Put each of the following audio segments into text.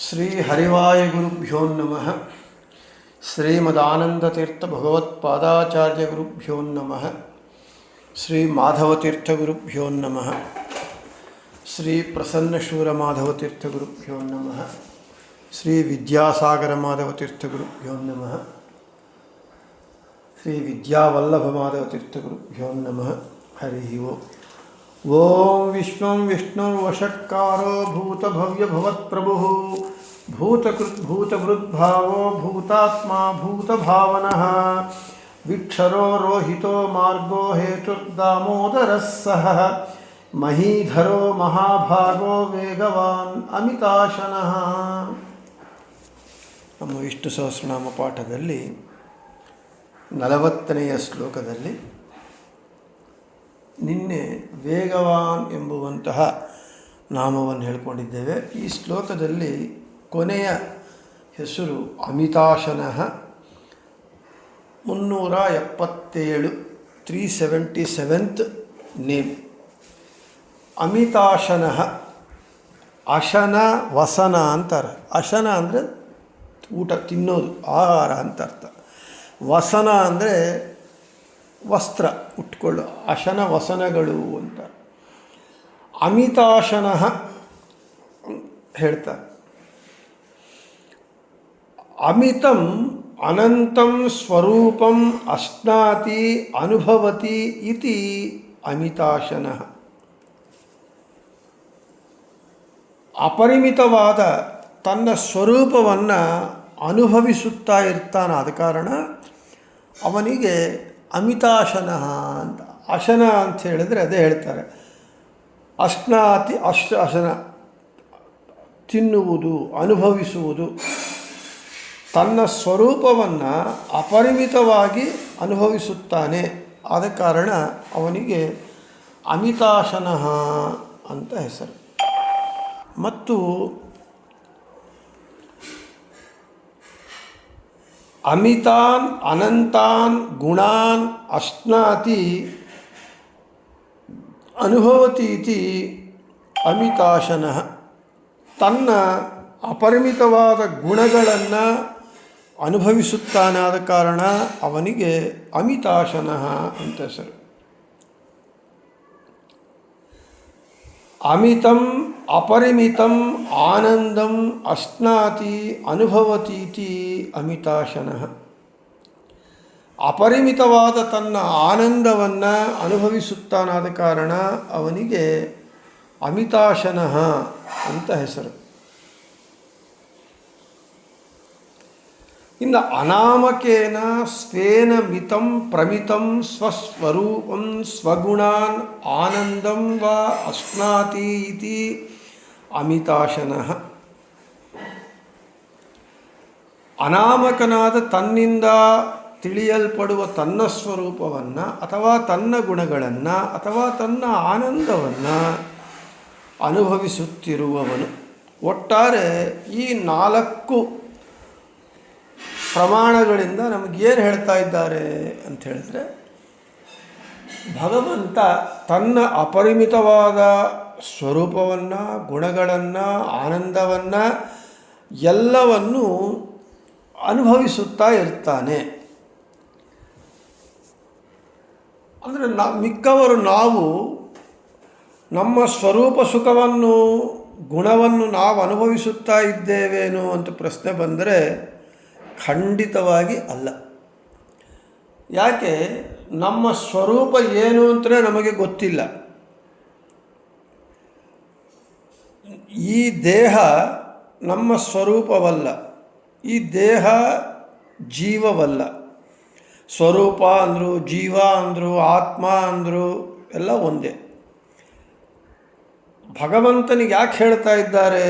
ಶ್ರೀ ಹರಿವಾಯ ಗುರುಭ್ಯೋ ನಮಃ. ಶ್ರೀಮದಾನಂದತೀರ್ಥ ಭಗವತ್ಪಾದಾಚಾರ್ಯ ಗುರುಭ್ಯೋ ನಮಃ. ಶ್ರೀ ಮಾಧವತೀರ್ಥ ಗುರುಭ್ಯೋ ನಮಃ. ಶ್ರೀ ಪ್ರಸನ್ನಶೂರ ಮಾಧವತೀರ್ಥ ಗುರುಭ್ಯೋ ನಮಃ. ಶ್ರೀ ವಿದ್ಯಾಸಾಗರ ಮಾಧವತೀರ್ಥ ಗುರುಭ್ಯೋ ನಮಃ. ಶ್ರೀ ವಿದ್ಯಾವಲ್ಲಭ ಮಾಧವತೀರ್ಥ ಗುರುಭ್ಯೋ ನಮಃ. ಹರಿ ಓಂ. ಓಂ ವಿಷ್ಣುಂ ವಿಷ್ಣುರ್ವಷಟ್ಕಾರೋ ಭೂತಭವ್ಯಭವತ್ಪ್ರಭುಃ ಭೂತಕೃದ್ಭೂತಭೃದ್ಭಾವೋ ಭೂತಾತ್ಮಾ ಭೂತಭಾವನಃ ವಿಕ್ಷರೋ ರೋಹಿತೋ ಮಾರ್ಗೋ ಹೇತುರ್ದಾಮೋದರಃ ಸಹ ಮಹೀಧರೋ ಮಹಾಭಾಗೋ ವೇಗವಾನ್ ಅಮಿತಾಶನಃ. ನಮ್ಮ ವಿಷ್ಣು ಸಹಸ್ರನಾಮ ಪಾಠದಲ್ಲಿ 40ನೆಯ ಶ್ಲೋಕದಲ್ಲಿ ನಿನ್ನೆ ವೇಗವಾನ್ ಎಂಬುವಂತಹ ನಾಮವನ್ನು ಹೇಳ್ಕೊಂಡಿದ್ದೇವೆ. ಈ ಶ್ಲೋಕದಲ್ಲಿ ಕೊನೆಯ ಹೆಸರು ಅಮಿತಾಶನಃ. 377 377th ನೇಮ್ ಅಮಿತಾಶನಃ. ಅಶನ ವಸನ ಅಂತಾರೆ. ಅಶನ ಅಂದರೆ ಊಟ ತಿನ್ನೋದು, ಆಹಾರ ಅಂತ ಅರ್ಥ. ವಸನ ಅಂದರೆ ವಸ್ತ್ರ ಉಟ್ಕೊಳ್ಳು, ಅಶನ ವಸನಗಳು ಅಂತ. ಅಮಿತಾಶನಃ ಹೇಳ್ತಾರೆ. ಅಮಿತಂ ಅನಂತಂ ಸ್ವರೂಪಂ ಅಶ್ನಾತಿ ಅನುಭವತಿ ಇತಿ ಅಮಿತಾಶನಃ. ಅಪರಿಮಿತವಾದ ತನ್ನ ಸ್ವರೂಪವನ್ನು ಅನುಭವಿಸುತ್ತಾ ಇರ್ತಾನೆ. ಆದ ಕಾರಣ ಅವನಿಗೆ ಅಮಿತಾಶನಃ ಅಂತ. ಅಶನ ಅಂತ ಹೇಳಿದರೆ ಅದೇ ಹೇಳ್ತಾರೆ, ಅಶ್ನಾತಿ ಅಶನ ತಿನ್ನುವುದು, ಅನುಭವಿಸುವುದು. ತನ್ನ ಸ್ವರೂಪವನ್ನು ಅಪರಿಮಿತವಾಗಿ ಅನುಭವಿಸುತ್ತಾನೆ. ಆದ ಕಾರಣ ಅವನಿಗೆ ಅಮಿತಾಶನಃ ಅಂತ ಹೆಸರು. ಮತ್ತು ಅಮಿತಾನ್ ಅನಂತಾನ್ ಗುಣಾನ್ ಅಶ್ನಾತಿ ಅನುಭವತಿ ಇತಿ ಅಮಿತಾಶನಃ. ತನ್ನ ಅಪರಿಮಿತವಾದ ಗುಣಗಳನ್ನು ಅನುಭವಿಸುತ್ತಾನಾದ ಕಾರಣ ಅವನಿಗೆ ಅಮಿತಾಶನಃ ಅಂತ ಹೆಸರು. ಅಮಿತಂ ಅಪರಿಮಿತಂ ಆನಂದಂ ಅಶ್ನಾತಿ ಅನುಭವತೀತಿ ಅಮಿತಾಶನಃ. ಅಪರಿಮಿತವಾದ ತನ್ನ ಆನಂದವನ್ನು ಅನುಭವಿಸುತ್ತಾನಾದ ಕಾರಣ ಅವನಿಗೆ ಅಮಿತಾಶನಃ ಅಂತ ಹೆಸರು. ಇನ್ನು ಅನಾಮಕೇನ ಸ್ವೇನ ಮಿತಂ ಪ್ರಮಿತಂ ಸ್ವಸ್ವರೂಪಂ ಸ್ವಗುಣಾನ್ ಆನಂದಂ ವಾ ಅಶ್ನಾತಿ ಇತಿ ಅಮಿತಾಶನಃ. ಅನಾಮಕನಾದ ತನ್ನಿಂದ ತಿಳಿಯಲ್ಪಡುವ ತನ್ನ ಸ್ವರೂಪವನ್ನು ಅಥವಾ ತನ್ನ ಗುಣಗಳನ್ನು ಅಥವಾ ತನ್ನ ಆನಂದವನ್ನು ಅನುಭವಿಸುತ್ತಿರುವವನು. ಒಟ್ಟಾರೆ ಈ 4 ಪ್ರಮಾಣಗಳಿಂದ ನಮಗೇನು ಹೇಳ್ತಾ ಇದ್ದಾರೆ ಅಂತ ಹೇಳಿದ್ರೆ, ಭಗವಂತ ತನ್ನ ಅಪರಿಮಿತವಾದ ಸ್ವರೂಪವನ್ನು, ಗುಣಗಳನ್ನು, ಆನಂದವನ್ನು ಎಲ್ಲವನ್ನು ಅನುಭವಿಸುತ್ತಾ ಇರ್ತಾನೆ. ಅಂದರೆ ಮಿಕ್ಕವರು ನಾವು ನಮ್ಮ ಸ್ವರೂಪ ಸುಖವನ್ನು, ಗುಣವನ್ನು ನಾವು ಅನುಭವಿಸುತ್ತಾ ಇದ್ದೇವೇನೋ ಅಂತ ಪ್ರಶ್ನೆ ಬಂದರೆ ಖಂಡಿತವಾಗಿ ಅಲ್ಲ. ಯಾಕೆ? ನಮ್ಮ ಸ್ವರೂಪ ಏನು ಅಂತಲೇ ನಮಗೆ ಗೊತ್ತಿಲ್ಲ. ಈ ದೇಹ ನಮ್ಮ ಸ್ವರೂಪವಲ್ಲ, ಈ ದೇಹ ಜೀವವಲ್ಲ. ಸ್ವರೂಪ ಅಂದರು, ಜೀವ ಅಂದರು, ಆತ್ಮ ಅಂದರು ಎಲ್ಲ ಒಂದೇ. ಭಗವಂತನಿಗೆ ಯಾಕೆ ಹೇಳ್ತಾ ಇದ್ದಾರೆ?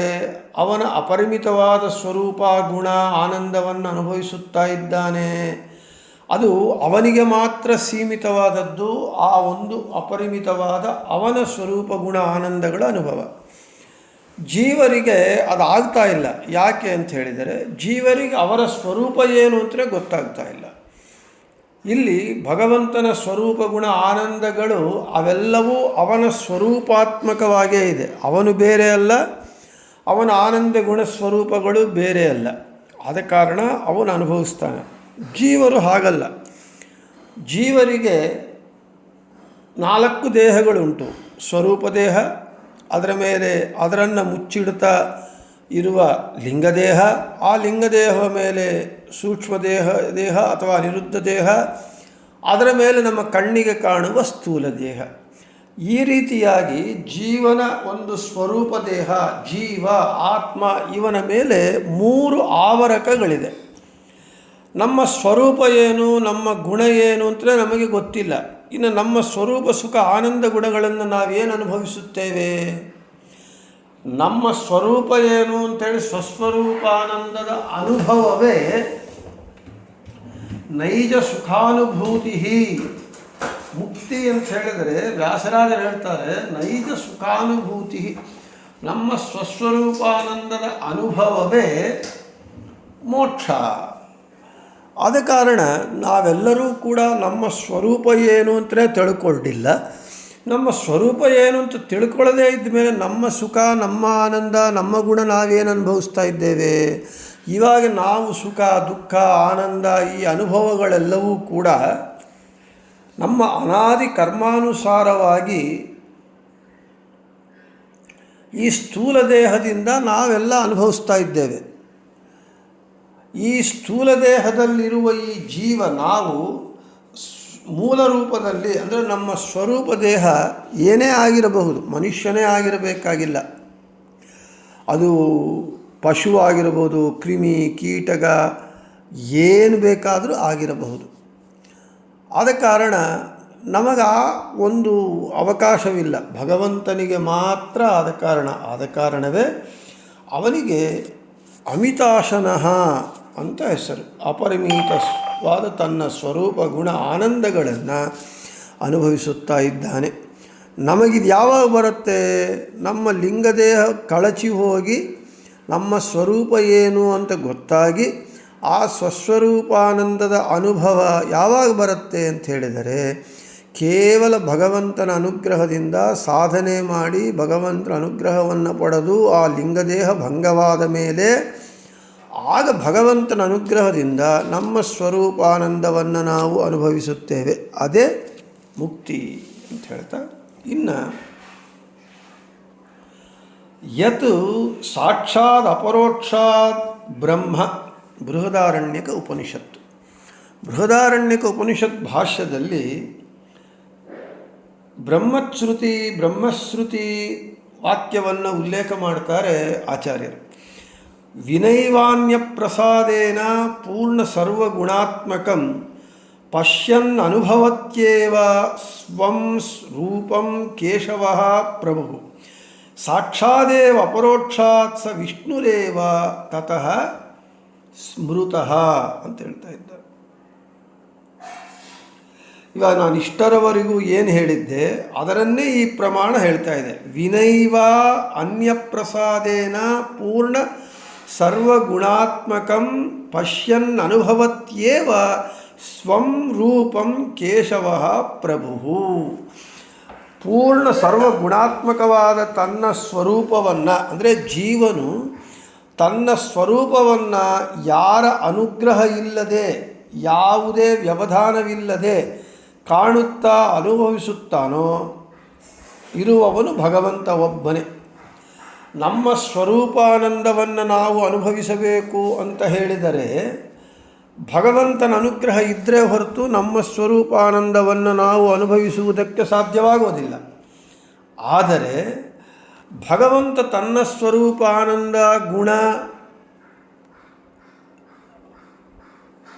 ಅವನ ಅಪರಿಮಿತವಾದ ಸ್ವರೂಪ, ಗುಣ, ಆನಂದವನ್ನು ಅನುಭವಿಸುತ್ತಾ ಇದ್ದಾನೆ. ಅದು ಅವನಿಗೆ ಮಾತ್ರ ಸೀಮಿತವಾದದ್ದು. ಆ ಒಂದು ಅಪರಿಮಿತವಾದ ಅವನ ಸ್ವರೂಪ, ಗುಣ, ಆನಂದಗಳ ಅನುಭವ. ಜೀವರಿಗೆ ಅದಾಗ್ತಾ ಇಲ್ಲ. ಯಾಕೆ ಅಂತ ಹೇಳಿದರೆ, ಜೀವರಿಗೆ ಅವರ ಸ್ವರೂಪ ಏನು ಅಂತಲೇ ಗೊತ್ತಾಗ್ತಾ ಇಲ್ಲ. ಇಲ್ಲಿ ಭಗವಂತನ ಸ್ವರೂಪ, ಗುಣ, ಆನಂದಗಳು ಅವೆಲ್ಲವೂ ಅವನ ಸ್ವರೂಪಾತ್ಮಕವಾಗೇ ಇದೆ. ಅವನು ಬೇರೆ ಅಲ್ಲ, ಅವನ ಆನಂದ ಗುಣ ಸ್ವರೂಪಗಳು ಬೇರೆ ಅಲ್ಲ, ಆದ ಕಾರಣ ಅವನು ಅನುಭವಿಸ್ತಾನೆ. ಜೀವರು ಹಾಗಲ್ಲ. ಜೀವರಿಗೆ 4 ದೇಹಗಳುಂಟು. ಸ್ವರೂಪ ದೇಹ, ಅದರ ಮೇಲೆ ಅದರನ್ನು ಮುಚ್ಚಿಡ್ತಾ ಇರುವ ಲಿಂಗದೇಹ, ಆ ಲಿಂಗದೇಹದ ಮೇಲೆ ಸೂಕ್ಷ್ಮ ದೇಹ ಅಥವಾ ಅನಿರುದ್ಧ ದೇಹ, ಅದರ ಮೇಲೆ ನಮ್ಮ ಕಣ್ಣಿಗೆ ಕಾಣುವ ಸ್ಥೂಲ ದೇಹ. ಈ ರೀತಿಯಾಗಿ ಜೀವನ ಒಂದು ಸ್ವರೂಪ ದೇಹ, ಜೀವ, ಆತ್ಮ, ಇವನ ಮೇಲೆ 3 ಆವರಕಗಳಿದೆ. ನಮ್ಮ ಸ್ವರೂಪ ಏನು, ನಮ್ಮ ಗುಣ ಏನು ಅಂತಲೇ ನಮಗೆ ಗೊತ್ತಿಲ್ಲ. ಇನ್ನು ನಮ್ಮ ಸ್ವರೂಪ ಸುಖ ಆನಂದ ಗುಣಗಳನ್ನು ನಾವೇನು ಅನುಭವಿಸುತ್ತೇವೆ? ನಮ್ಮ ಸ್ವರೂಪ ಏನು ಅಂತೇಳಿ ಸ್ವಸ್ವರೂಪಾನಂದದ ಅನುಭವವೇ ನೈಜ ಸುಖಾನುಭೂತಿ. ಮುಕ್ತಿ ಅಂತ ಹೇಳಿದರೆ ವ್ಯಾಸರಾಜರು ಹೇಳ್ತಾರೆ, ನೈಜ ಸುಖಾನುಭೂತಿ. ನಮ್ಮ ಸ್ವಸ್ವರೂಪಾನಂದದ ಅನುಭವವೇ ಮೋಕ್ಷ. ಆದ ಕಾರಣ ನಾವೆಲ್ಲರೂ ಕೂಡ ನಮ್ಮ ಸ್ವರೂಪ ಏನು ಅಂತಲೇ ತಿಳ್ಕೊಂಡಿಲ್ಲ. ನಮ್ಮ ಸ್ವರೂಪ ಏನು ಅಂತ ತಿಳ್ಕೊಳ್ಳದೇ ಇದ್ದ ಮೇಲೆ ನಮ್ಮ ಸುಖ, ನಮ್ಮ ಆನಂದ, ನಮ್ಮ ಗುಣ ನಾವೇನು ಅನುಭವಿಸ್ತಾ ಇದ್ದೇವೆ? ಇವಾಗ ನಾವು ಸುಖ, ದುಃಖ, ಆನಂದ ಈ ಅನುಭವಗಳೆಲ್ಲವೂ ಕೂಡ ನಮ್ಮ ಅನಾದಿ ಕರ್ಮಾನುಸಾರವಾಗಿ ಈ ಸ್ಥೂಲ ದೇಹದಿಂದ ನಾವೆಲ್ಲ ಅನುಭವಿಸ್ತಾ ಇದ್ದೇವೆ. ಈ ಸ್ಥೂಲ ದೇಹದಲ್ಲಿರುವ ಈ ಜೀವ ನಾವು ಮೂಲ ರೂಪದಲ್ಲಿ, ಅಂದರೆ ನಮ್ಮ ಸ್ವರೂಪ ದೇಹ ಏನೇ ಆಗಿರಬಹುದು, ಮನುಷ್ಯನೇ ಆಗಿರಬೇಕಾಗಿಲ್ಲ, ಅದು ಪಶು ಆಗಿರಬಹುದು, ಕ್ರಿಮಿ ಕೀಟಕ ಏನು ಬೇಕಾದರೂ ಆಗಿರಬಹುದು. ಆದ ಕಾರಣ ನಮಗೆ ಒಂದು ಅವಕಾಶವಿಲ್ಲ, ಭಗವಂತನಿಗೆ ಮಾತ್ರ. ಆದ ಕಾರಣವೇ ಅವನಿಗೆ ಅಮಿತಾಶನಃ ಅಂತ ಹೆಸರು. ಅಪರಿಮಿತವಾದ ತನ್ನ ಸ್ವರೂಪ ಗುಣ ಆನಂದಗಳನ್ನು ಅನುಭವಿಸುತ್ತಾ ಇದ್ದಾನೆ. ನಮಗಿದು ಯಾವಾಗ ಬರುತ್ತೆ? ನಮ್ಮ ಲಿಂಗದೇಹ ಕಳಚಿ ಹೋಗಿ ನಮ್ಮ ಸ್ವರೂಪ ಏನು ಅಂತ ಗೊತ್ತಾಗಿ ಆ ಸ್ವಸ್ವರೂಪಾನಂದದ ಅನುಭವ ಯಾವಾಗ ಬರುತ್ತೆ ಅಂತ ಹೇಳಿದರೆ, ಕೇವಲ ಭಗವಂತನ ಅನುಗ್ರಹದಿಂದ ಸಾಧನೆ ಮಾಡಿ ಭಗವಂತನ ಅನುಗ್ರಹವನ್ನು ಪಡೆದು ಆ ಲಿಂಗದೇಹ ಭಂಗವಾದ ಮೇಲೆ ಆಗ ಭಗವಂತನ ಅನುಗ್ರಹದಿಂದ ನಮ್ಮ ಸ್ವರೂಪಾನಂದವನ್ನು ನಾವು ಅನುಭವಿಸುತ್ತೇವೆ. ಅದೇ ಮುಕ್ತಿ ಅಂತ ಹೇಳ್ತಾ, ಇನ್ನು ಯತ್ ಸಾಕ್ಷಾತ್ ಅಪರೋಕ್ಷಾತ್ ಬ್ರಹ್ಮ, ಬೃಹದಾರಣ್ಯಕ ಉಪನಿಷತ್ತು. ಬೃಹದಾರಣ್ಯಕ ಉಪನಿಷತ್ ಭಾಷ್ಯದಲ್ಲಿ ಬ್ರಹ್ಮಶ್ರುತಿ ವಾಕ್ಯವನ್ನು ಉಲ್ಲೇಖ ಮಾಡ್ತಾರೆ ಆಚಾರ್ಯರು. ವಿನೈವಾನ್ಯ ಪ್ರಸಾದೇನ ಪೂರ್ಣ ಸರ್ವಗುಣಾತ್ಮಕಂ ಪಶ್ಯನ್ ಅನುಭವತ್ಯೇವ ಸ್ವಂ ರೂಪಂ ಕೇಶವಃ ಪ್ರಭು ಸಾಕ್ಷಾದೇವ ಅಪರೋಕ್ಷಾತ್ ಸ ವಿಷ್ಣುರೇವ ತತಃ ಸ್ಮೃತಃ ಅಂತ ಹೇಳ್ತಾ ಇದ್ದಾರೆ. ಇವಾಗ ನಾನು ಇಷ್ಟರವರೆಗೂ ಏನು ಹೇಳಿದ್ದೆ ಅದರನ್ನೇ ಈ ಪ್ರಮಾಣ ಹೇಳ್ತಾ ಇದೆ. ವಿನೈವ ಅನ್ಯಪ್ರಸಾದೇನ ಪೂರ್ಣ ಸರ್ವಗುಣಾತ್ಮಕಂ ಪಶ್ಯನ್ ಅನುಭವತ್ಯೇವ ಸ್ವಂ ರೂಪಂ ಕೇಶವಃ ಪ್ರಭು. ಪೂರ್ಣ ಸರ್ವಗುಣಾತ್ಮಕವಾದ ತನ್ನ ಸ್ವರೂಪವನ್ನು, ಅಂದರೆ ಜೀವನು ತನ್ನ ಸ್ವರೂಪವನ್ನು ಯಾರ ಅನುಗ್ರಹ ಇಲ್ಲದೆ, ಯಾವುದೇ ವ್ಯವಧಾನವಿಲ್ಲದೆ ಕಾಣುತ್ತಾ ಅನುಭವಿಸುತ್ತಾನೋ ಇರುವವನು ಭಗವಂತ ಒಬ್ಬನೇ. ನಮ್ಮ ಸ್ವರೂಪಾನಂದವನ್ನು ನಾವು ಅನುಭವಿಸಬೇಕು ಅಂತ ಹೇಳಿದರೆ ಭಗವಂತನ ಅನುಗ್ರಹ ಇದ್ದರೆ ಹೊರತು ನಮ್ಮ ಸ್ವರೂಪಾನಂದವನ್ನು ನಾವು ಅನುಭವಿಸುವುದಕ್ಕೆ ಸಾಧ್ಯವಾಗುವುದಿಲ್ಲ. ಆದರೆ ಭಗವಂತ ತನ್ನ ಸ್ವರೂಪಾನಂದ ಗುಣ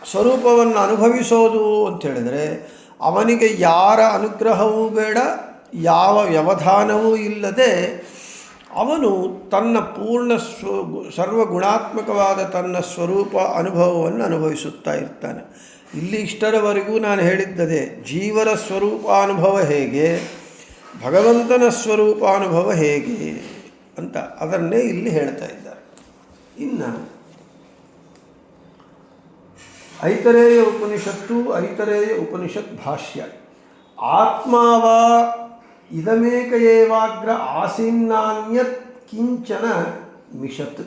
ಸ್ವರೂಪವನ್ನು ಅನುಭವಿಸೋದು ಅಂಥೇಳಿದರೆ ಅವನಿಗೆ ಯಾರ ಅನುಗ್ರಹವೂ ಬೇಡ, ಯಾವ ವ್ಯವಧಾನವೂ ಇಲ್ಲದೆ ಅವನು ತನ್ನ ಪೂರ್ಣ ಸರ್ವಗುಣಾತ್ಮಕವಾದ ತನ್ನ ಸ್ವರೂಪ ಅನುಭವವನ್ನು ಅನುಭವಿಸುತ್ತಾ ಇರ್ತಾನೆ. ಇಲ್ಲಿ ಇಷ್ಟರವರೆಗೂ ನಾನು ಹೇಳಿದ್ದದೆ, ಜೀವನ ಸ್ವರೂಪಾನುಭವ ಹೇಗೆ, ಭಗವಂತನ ಸ್ವರೂಪಾನುಭವ ಹೇಗೆ ಅಂತ ಅದನ್ನೇ ಇಲ್ಲಿ ಹೇಳ್ತಾ ಇದ್ದಾರೆ. ಇನ್ನು ಐತರೇಯ ಉಪನಿಷತ್ ಭಾಷ್ಯ. ಆತ್ಮಾವಾ ಇದಮೇಕ ಏವಾಗ್ರ ಆಸೀನ್ನಾನ್ಯತ್ ಕಿಂಚನ ಮಿಷತ್.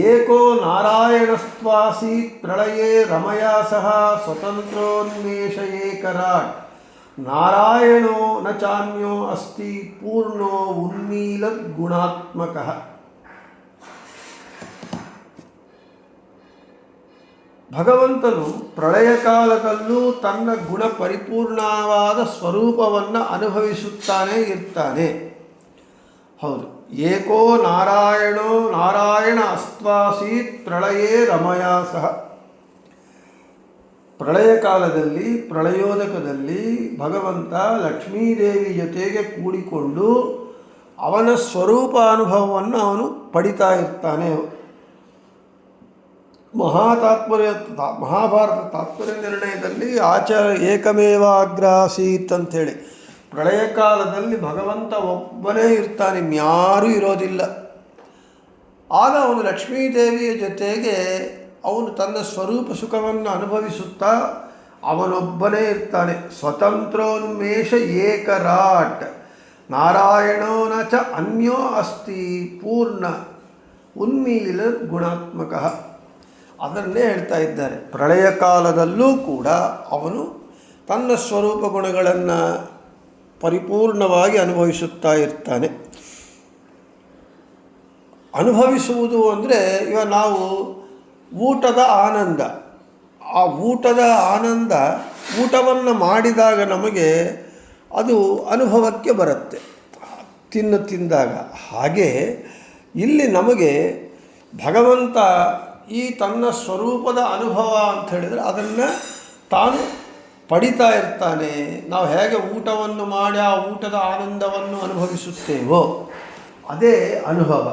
ಏಕೋ ನಾರಾಯಣಸ್ತ್ವಾಸೀತ್ ಪ್ರಳಯೇ ರಮಯಾ ಸಹ ಸ್ವತಂತ್ರೋನ್ಮೇಷ ಏಕರಾಟ್ ನಾರಾಯಣೋ ನ ಚಾನ್ಯೋ ಅಸ್ತಿ ಪೂರ್ಣೋ ಉನ್ಮೀಲದ್ ಗುಣಾತ್ಮಕಃ. ಭಗವಂತನು ಪ್ರಳಯ ಕಾಲದಲ್ಲೂ ತನ್ನ ಗುಣ ಪರಿಪೂರ್ಣವಾದ ಸ್ವರೂಪವನ್ನು ಅನುಭವಿಸುತ್ತಾನೆ ಇರ್ತಾನೆ. ಹೌದು, ಏಕೋ ನಾರಾಯಣ ಅಸ್ತ್ವಾಸೀತ್ ಪ್ರಳಯೇ ರಮಯಾ ಸಹ. ಪ್ರಳಯ ಕಾಲದಲ್ಲಿ, ಪ್ರಳಯೋದಕದಲ್ಲಿ ಭಗವಂತ ಲಕ್ಷ್ಮೀದೇವಿ ಜೊತೆಗೆ ಕೂಡಿಕೊಂಡು ಅವನ ಸ್ವರೂಪ ಅನುಭವವನ್ನು ಅವನು ಪಡಿತಾ ಇರ್ತಾನೆ. ಮಹಾಭಾರತ ತಾತ್ಪರ್ಯ ನಿರ್ಣಯದಲ್ಲಿ ಆಚಾರ್ಯ ಏಕಮೇವಾಗ್ರಾಸೀತ್ ಅಂಥೇಳಿ, ಪ್ರಳಯ ಕಾಲದಲ್ಲಿ ಭಗವಂತ ಒಬ್ಬನೇ ಇರ್ತಾನೆ, ಇನ್ಯಾರೂ ಇರೋದಿಲ್ಲ. ಆಗ ಅವನು ಲಕ್ಷ್ಮೀದೇವಿಯ ಜೊತೆಗೆ ಅವನು ತನ್ನ ಸ್ವರೂಪ ಸುಖವನ್ನು ಅನುಭವಿಸುತ್ತಾ ಅವನೊಬ್ಬನೇ ಇರ್ತಾನೆ. ಸ್ವತಂತ್ರೋನ್ಮೇಷ ಏಕರಾಟ್ ನಾರಾಯಣೋ ನ ಚ ಅನ್ಯೋ ಅಸ್ತಿ ಪೂರ್ಣ ಉನ್ಮೀಲ ಗುಣಾತ್ಮಕಃ. ಅದನ್ನೇ ಹೇಳ್ತಾ ಇದ್ದಾರೆ. ಪ್ರಳಯ ಕಾಲದಲ್ಲೂ ಕೂಡ ಅವನು ತನ್ನ ಸ್ವರೂಪ ಗುಣಗಳನ್ನು ಪರಿಪೂರ್ಣವಾಗಿ ಅನುಭವಿಸುತ್ತಾ ಇರ್ತಾನೆ. ಅನುಭವಿಸುವುದು ಅಂದರೆ ಇವಾಗ ನಾವು ಊಟದ ಆನಂದ, ಆ ಊಟದ ಆನಂದ ಊಟವನ್ನು ಮಾಡಿದಾಗ ನಮಗೆ ಅದು ಅನುಭವಕ್ಕೆ ಬರುತ್ತೆ, ತಿಂದಾಗ. ಹಾಗೆ ಇಲ್ಲಿ ನಮಗೆ ಭಗವಂತ ಈ ತನ್ನ ಸ್ವರೂಪದ ಅನುಭವ ಅಂತ ಹೇಳಿದರೆ ಅದನ್ನು ತಾನು ಪಡಿತಾ ಇರ್ತಾನೆ. ನಾವು ಹೇಗೆ ಊಟವನ್ನು ಮಾಡಿ ಆ ಊಟದ ಆನಂದವನ್ನು ಅನುಭವಿಸುತ್ತೇವೋ ಅದೇ ಅನುಭವ.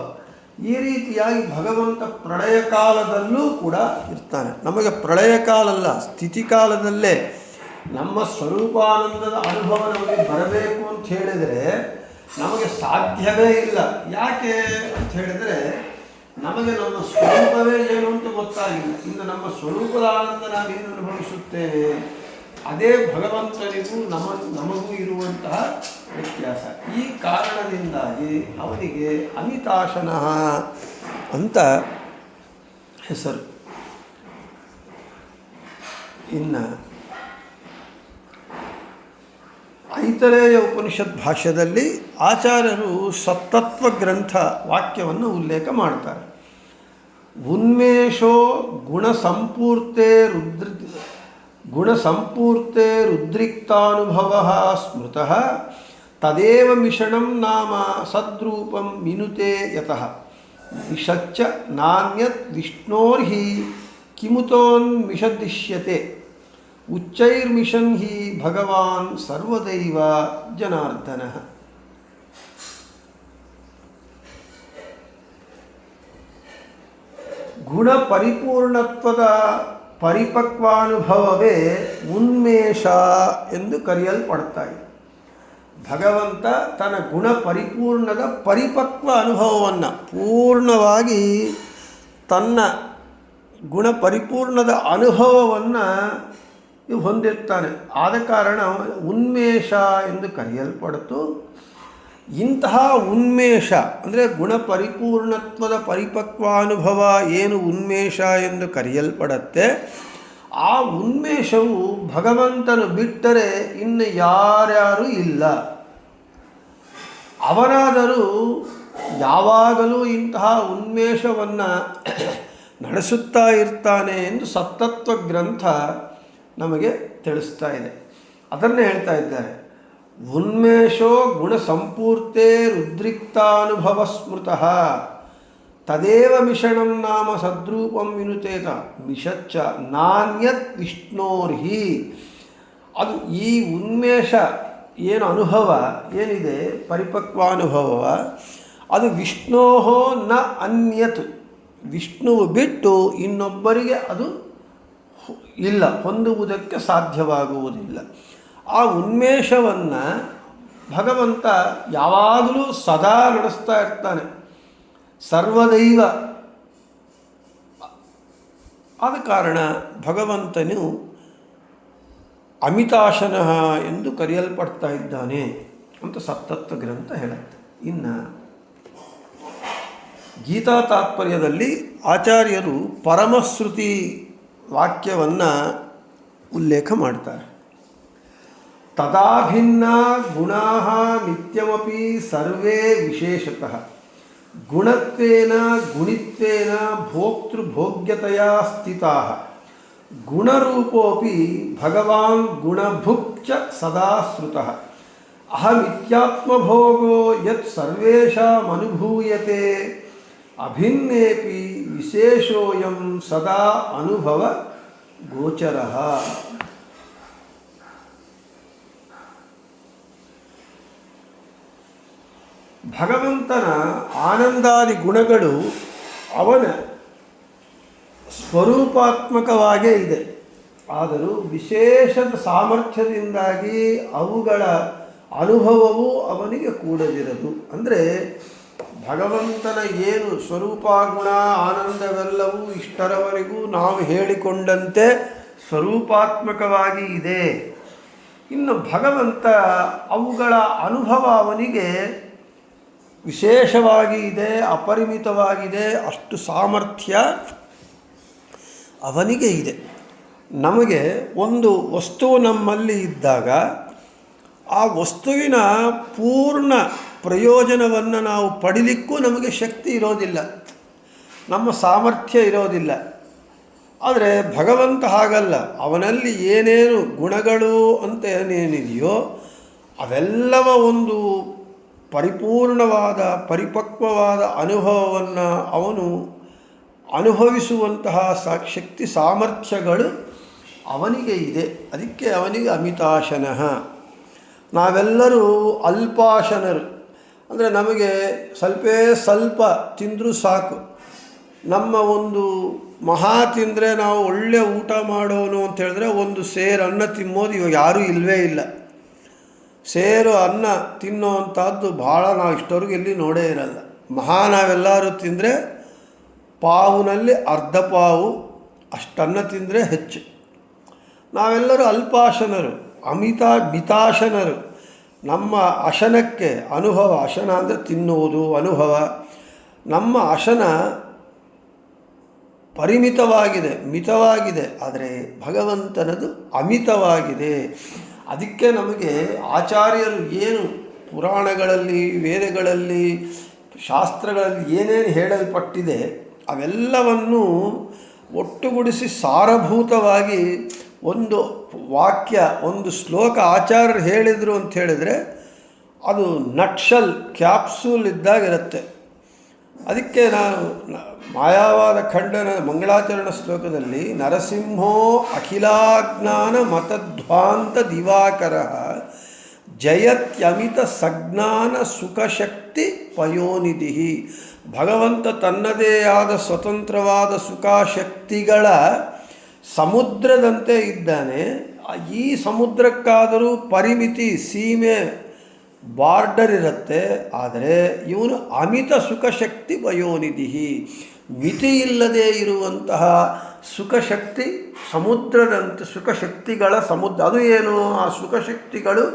ಈ ರೀತಿಯಾಗಿ ಭಗವಂತ ಪ್ರಳಯ ಕಾಲದಲ್ಲೂ ಕೂಡ ಇರ್ತಾನೆ. ನಮಗೆ ಪ್ರಳಯ ಕಾಲ ಅಲ್ಲ, ಸ್ಥಿತಿ ಕಾಲದಲ್ಲೇ ನಮ್ಮ ಸ್ವರೂಪಾನಂದದ ಅನುಭವ ನಮಗೆ ಬರಬೇಕು ಅಂತ ಹೇಳಿದರೆ ನಮಗೆ ಸಾಧ್ಯವೇ ಇಲ್ಲ. ಯಾಕೆ ಅಂತ ಹೇಳಿದರೆ ನಮಗೆ ನಮ್ಮ ಸ್ವರೂಪವೇ ಏನು ಅಂತ ಗೊತ್ತಾಗಿಲ್ಲ. ಇನ್ನು ನಮ್ಮ ಸ್ವರೂಪದ ಆನಂದ ನಾವೇನು ಅನುಭವಿಸುತ್ತೇವೆ ಅದೇ ಭಗವಂತನಿಗೂ ನಮಗೂ ಇರುವಂತಹ ವ್ಯತ್ಯಾಸ. ಈ ಕಾರಣದಿಂದಾಗಿ ಅವನಿಗೆ ಅಮಿತಾಶನಃ ಅಂತ ಹೆಸರು. ಇನ್ನು ಐತರೇಯ ಉಪನಿಷತ್ ಭಾಷ್ಯದಲ್ಲಿ ಆಚಾರ್ಯರು ಸತ್ತತ್ವ ಗ್ರಂಥ ವಾಕ್ಯವನ್ನು ಉಲ್ಲೇಖ ಮಾಡ್ತಾರೆ. ಉನ್ಮೇಷೋ ಗುಣಸಂಪೂರ್ತೆ ರುದ್ರಿಕ್ತಾನುಭವ ಸ್ಮೃತಃ ತದೇವ ಮಿಷಣಂ ನಾಮ ಸದ್ರೂಪಂ ಮಿನುತೆ ಯತಃ ವಿಷಚ್ಚ ನಾನ್ಯತ್ ವಿಷ್ಣೋರ್ಹಿ ಕಿಮುತೋನ್ಮಿಷದಿಶ್ಯತೆ ಉಚ್ಚೈರ್ಮಿಷನ್ ಹಿ ಭಗವಾನ್ ಸರ್ವದೈವ ಜನಾರ್ದನಃ. ಗುಣ ಪರಿಪೂರ್ಣತ್ವದ ಪರಿಪಕ್ವಾನುಭವವೇ ಉನ್ಮೇಷ ಎಂದು ಕರೆಯಲ್ಪಡ್ತಾ ಇದೆ. ಭಗವಂತ ತನ್ನ ಗುಣ ಪರಿಪೂರ್ಣದ ಪರಿಪಕ್ವ ಅನುಭವವನ್ನು ಪೂರ್ಣವಾಗಿ ತನ್ನ ಗುಣ ಪರಿಪೂರ್ಣದ ಅನುಭವವನ್ನು ಹೊಂದಿರ್ತಾನೆ. ಆದ ಕಾರಣ ಉನ್ಮೇಷ ಎಂದು ಕರೆಯಲ್ಪಡ್ತು. ಇಂತಹ ಉನ್ಮೇಷ ಅಂದರೆ ಗುಣ ಪರಿಪೂರ್ಣತ್ವದ ಪರಿಪಕ್ವಾನುಭವ ಏನು ಉನ್ಮೇಷ ಎಂದು ಕರೆಯಲ್ಪಡುತ್ತೆ, ಆ ಉನ್ಮೇಷವು ಭಗವಂತನು ಬಿಟ್ಟರೆ ಇನ್ನು ಯಾರ್ಯಾರೂ ಇಲ್ಲ. ಅವನಾದರೂ ಯಾವಾಗಲೂ ಇಂತಹ ಉನ್ಮೇಷವನ್ನು ನಡೆಸುತ್ತಾ ಇರ್ತಾನೆ ಎಂದು ಸತ್ತತ್ವ ಗ್ರಂಥ ನಮಗೆ ತಿಳಿಸ್ತಾ ಇದೆ. ಅದನ್ನೇ ಹೇಳ್ತಾ ಇದ್ದಾರೆ. ಉನ್ಮೇಷೋ ಗುಣಸಂಪೂರ್ತೆ ರುದ್ರಿಕ್ತಾನುಭವ ಸ್ಮೃತಃ ತದೇವ ಮಿಷಣಂ ನಾಮ ಸದ್ರೂಪಂ ವಿನುತೇತ ಮಿಷಚ್ಚ ನಾನ್ಯತ್ ವಿಷ್ಣೋರ್ಹಿ. ಅದು ಈ ಉನ್ಮೇಷ ಏನು ಅನುಭವ ಏನಿದೆ ಪರಿಪಕ್ವಾನುಭವ, ಅದು ವಿಷ್ಣೋಹೋ ನ ಅನ್ಯತ್, ವಿಷ್ಣುವು ಬಿಟ್ಟು ಇನ್ನೊಬ್ಬರಿಗೆ ಅದು ಇಲ್ಲ, ಹೊಂದುವುದಕ್ಕೆ ಸಾಧ್ಯವಾಗುವುದಿಲ್ಲ. ಆ ಉನ್ಮೇಷವನ್ನು ಭಗವಂತ ಯಾವಾಗಲೂ ಸದಾ ನಡೆಸ್ತಾ ಇರ್ತಾನೆ, ಸರ್ವದೈವ. ಆದ ಕಾರಣ ಭಗವಂತನು ಅಮಿತಾಶನಃ ಎಂದು ಕರೆಯಲ್ಪಡ್ತಾ ಇದ್ದಾನೆ ಅಂತ ಸತ್ತತ್ವ ಗ್ರಂಥ ಹೇಳುತ್ತೆ. ಇನ್ನು ಗೀತಾ ತಾತ್ಪರ್ಯದಲ್ಲಿ ಆಚಾರ್ಯರು ಪರಮಶ್ರುತಿ ವಾಕ್ಯವನ್ನು ಉಲ್ಲೇಖ ಮಾಡ್ತಾರೆ. ತದಾಭಿನ್ನ ಗುಣಾ ನಿತ್ಯಮಪಿ ಸರ್ವೇ ವಿಶೇಷತಃ ಗುಣತ್ವೇನ ಗುಣಿತ್ವೇನ ಭೋಕ್ತೃಭೋಗ್ಯತೆಯ ಸ್ಥಿತಾಃ ಗುಣರೂಪೋಪಿ ಭಗವಾನ್ ಗುಣಭುಕ್ಚ ಸದಾ ಶ್ರುತಃ ಅಹಮಿತ್ಯಾತ್ಮಭೋಗೋ ಯತ್ ಸರ್ವೇಷಾಮನುಭೂಯತೆ ಅಭಿನ್ನೇಪಿ ವಿಶೇಷೋಯಂ ಸದಾ ಅನುಭವ ಗೋಚರಃ. ಭಗವಂತನ ಆನಂದಾದಿ ಗುಣಗಳು ಅವನ ಸ್ವರೂಪಾತ್ಮಕವಾಗೇ ಇದೆ. ಆದರೂ ವಿಶೇಷದ ಸಾಮರ್ಥ್ಯದಿಂದಾಗಿ ಅವುಗಳ ಅನುಭವವು ಅವನಿಗೆ ಕೂಡದಿರದು. ಅಂದರೆ ಭಗವಂತನ ಏನು ಸ್ವರೂಪ ಗುಣ ಆನಂದವೆಲ್ಲವೂ ಇಷ್ಟರವರೆಗೂ ನಾವು ಹೇಳಿಕೊಂಡಂತೆ ಸ್ವರೂಪಾತ್ಮಕವಾಗಿ ಇದೆ. ಇನ್ನು ಭಗವಂತ ಅವುಗಳ ಅನುಭವ ಅವನಿಗೆ ವಿಶೇಷವಾಗಿ ಇದೆ, ಅಪರಿಮಿತವಾಗಿದೆ. ಅಷ್ಟು ಸಾಮರ್ಥ್ಯ ಅವನಿಗೆ ಇದೆ. ನಮಗೆ ಒಂದು ವಸ್ತು ನಮ್ಮಲ್ಲಿ ಇದ್ದಾಗ ಆ ವಸ್ತುವಿನ ಪೂರ್ಣ ಪ್ರಯೋಜನವನ್ನು ನಾವು ಪಡಿಲಿಕ್ಕೂ ನಮಗೆ ಶಕ್ತಿ ಇರೋದಿಲ್ಲ, ನಮ್ಮ ಸಾಮರ್ಥ್ಯ ಇರೋದಿಲ್ಲ. ಆದರೆ ಭಗವಂತ ಹಾಗಲ್ಲ. ಅವನಲ್ಲಿ ಏನೇನು ಗುಣಗಳು ಅಂತ ಏನೇನಿದೆಯೋ ಅವೆಲ್ಲವ ಒಂದು ಪರಿಪೂರ್ಣವಾದ ಪರಿಪಕ್ವವಾದ ಅನುಭವವನ್ನು ಅವನು ಅನುಭವಿಸುವಂತಹ ಶಕ್ತಿ ಸಾಮರ್ಥ್ಯಗಳು ಅವನಿಗೆ ಇದೆ. ಅದಕ್ಕೆ ಅವನಿಗೆ ಅಮಿತಾಶನಃ. ನಾವೆಲ್ಲರೂ ಅಲ್ಪಾಶನರು. ಅಂದರೆ ನಮಗೆ ಸ್ವಲ್ಪ ತಿಂದರೂ ಸಾಕು. ನಮ್ಮ ಒಂದು ಮಹಾ ತಿಂದರೆ ನಾವು ಒಳ್ಳೆ ಊಟ ಮಾಡೋನು ಅಂತ ಹೇಳಿದ್ರೆ ಒಂದು ಸೇರು ಅನ್ನ ತಿನ್ನೋದು ಇವಾಗ ಯಾರೂ ಇಲ್ಲವೇ ಇಲ್ಲ. ಸೇರು ಅನ್ನ ತಿನ್ನೋವಂಥದ್ದು ಭಾಳ ನಾವು ಇಷ್ಟವರೆಗೂ ಎಲ್ಲಿ ನೋಡೇ ಇರಲ್ಲ. ನಾವೆಲ್ಲರೂ ತಿಂದರೆ ಪಾವುನಲ್ಲಿ ಅರ್ಧ ಪಾವು ಅಷ್ಟನ್ನು ತಿಂದರೆ ಹೆಚ್ಚು. ನಾವೆಲ್ಲರೂ ಅಲ್ಪಾಶನರು, ಮಿತಾಶನರು. ನಮ್ಮ ಅಶನಕ್ಕೆ ಅನುಭವ, ಅಶನ ಅಂದರೆ ತಿನ್ನುವುದು ಅನುಭವ, ನಮ್ಮ ಅಶನ ಪರಿಮಿತವಾಗಿದೆ, ಮಿತವಾಗಿದೆ. ಆದರೆ ಭಗವಂತನದು ಅಮಿತವಾಗಿದೆ. ಅದಕ್ಕೆ ನಮಗೆ ಆಚಾರ್ಯರು ಏನು ಪುರಾಣಗಳಲ್ಲಿ ವೇದಗಳಲ್ಲಿ ಶಾಸ್ತ್ರಗಳಲ್ಲಿ ಏನೇನು ಹೇಳಲ್ಪಟ್ಟಿದೆ ಅವೆಲ್ಲವನ್ನು ಒಟ್ಟುಗೂಡಿಸಿ ಸಾರಭೂತವಾಗಿ ಒಂದು ವಾಕ್ಯ, ಒಂದು ಶ್ಲೋಕ ಆಚಾರ್ಯರು ಹೇಳಿದರು ಅಂತ ಹೇಳಿದರೆ ಅದು ನಟ್ಶಲ್ ಕ್ಯಾಪ್ಸೂಲ್ ಇದ್ದಾಗಿರುತ್ತೆ. ಅದಕ್ಕೆ ನಾನು ಮಾಯಾವಾದ ಖಂಡನ ಮಂಗಳಾಚರಣ ಶ್ಲೋಕದಲ್ಲಿ ನರಸಿಂಹೋ ಅಖಿಲಾಜ್ಞಾನ ಮತಧ್ವಾಂತ ದಿವಾಕರ ಜಯತ್ಯಮಿತ ಸಜ್ಞಾನ ಸುಖಶಕ್ತಿ ಪಯೋನಿಧಿ. ಭಗವಂತ ತನ್ನದೇ ಆದ ಸ್ವತಂತ್ರವಾದ ಸುಖಶಕ್ತಿಗಳ ಸಮುದ್ರದಂತೆ ಇದ್ದಾನೆ. ಈ ಸಮುದ್ರಕ್ಕಾದರೂ ಪರಿಮಿತಿ, ಸೀಮೆ, ಬಾರ್ಡರ್ ಇರುತ್ತೆ. ಆದರೆ ಇವನು ಅಮಿತ ಸುಖಶಕ್ತಿ ಪಯೋನಿಧಿ, ಮಿತಿ ಇಲ್ಲದೆ ಇರುವಂತಹ ಸುಖಶಕ್ತಿ, ಸಮುದ್ರದಂತೆ ಸುಖಶಕ್ತಿಗಳ ಸಮುದ್ರ. ಅದು ಏನು? ಆ ಸುಖಶಕ್ತಿಗಳು